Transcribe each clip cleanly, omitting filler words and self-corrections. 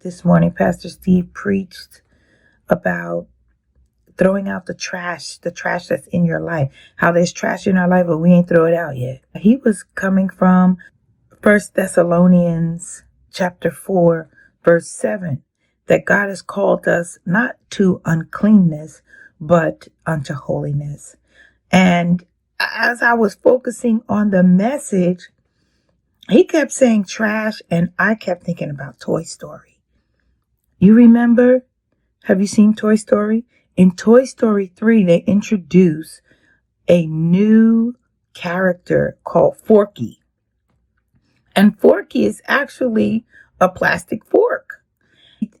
This morning, Pastor Steve preached about throwing out the trash that's in your life. How there's trash in our life, but we ain't throw it out yet. He was coming from 1 Thessalonians chapter 4, verse 7, that God has called us not to uncleanness, but unto holiness. And as I was focusing on the message, he kept saying trash, and I kept thinking about Toy Story. You remember? Have you seen Toy Story? In Toy Story 3, they introduce a new character called Forky. And Forky is actually a plastic fork.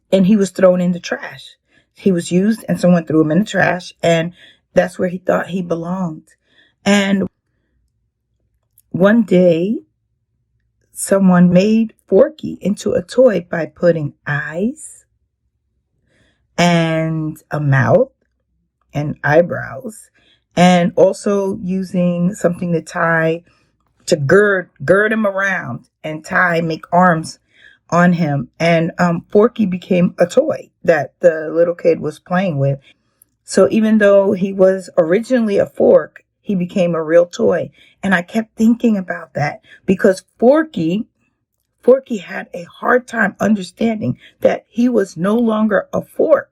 And he was thrown in the trash. He was used and someone threw him in the trash. And that's where he thought he belonged. And one day, someone made Forky into a toy by putting eyes and a mouth and eyebrows, and also using something to gird him around and make arms on him. And Forky became a toy that the little kid was playing with. So even though he was originally a fork, he became a real toy. And I kept thinking about that because Forky had a hard time understanding that he was no longer a fork.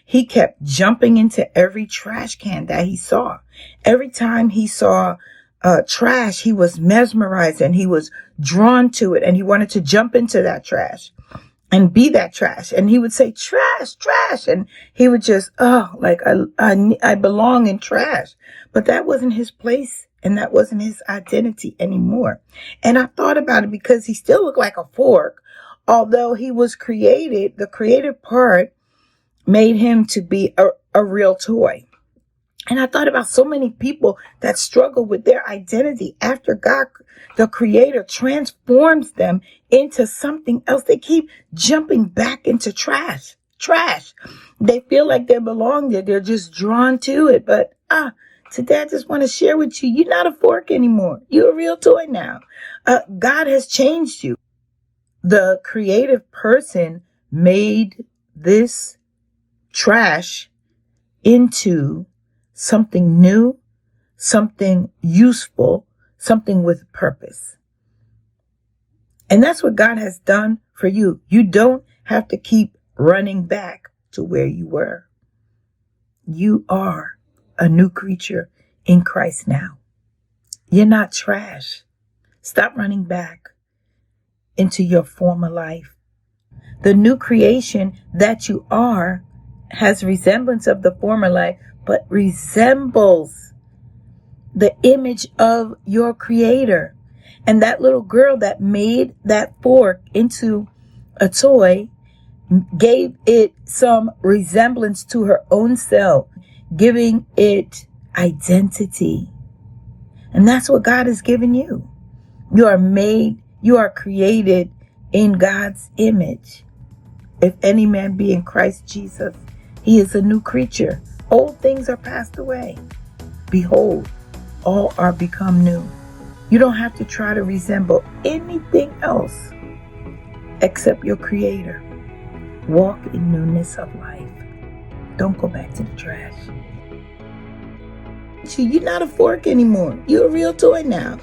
He kept jumping into every trash can that he saw. Every time he saw trash, he was mesmerized and he was drawn to it, and he wanted to jump into that trash and be that trash. And he would say, trash, trash. And he would just, I belong in trash. But that wasn't his place. And that wasn't his identity anymore. And I thought about it because he still looked like a fork. Although he was created, the creative part made him to be a real toy. And I thought about so many people that struggle with their identity after God, the creator, transforms them into something else. They keep jumping back into trash. They feel like they belong there. They're just drawn to it. But today I just want to share with you, you're not a fork anymore. You're a real toy now. God has changed you. The creative person made this trash into something new, something useful, something with purpose. And that's what God has done for you. You don't have to keep running back to where you were. You are a new creature in Christ now. You're not trash. Stop running back into your former life. The new creation that you are has resemblance of the former life, but resembles the image of your creator. And that little girl that made that fork into a toy gave it some resemblance to her own self, giving it identity. And that's what God has given you. You are created in God's image. If any man be in Christ Jesus, he is a new creature. Old things are passed away. Behold, all are become new. You don't have to try to resemble anything else except your creator. Walk in newness of life. Don't go back to the trash. You're not a fork anymore. You're a real toy now.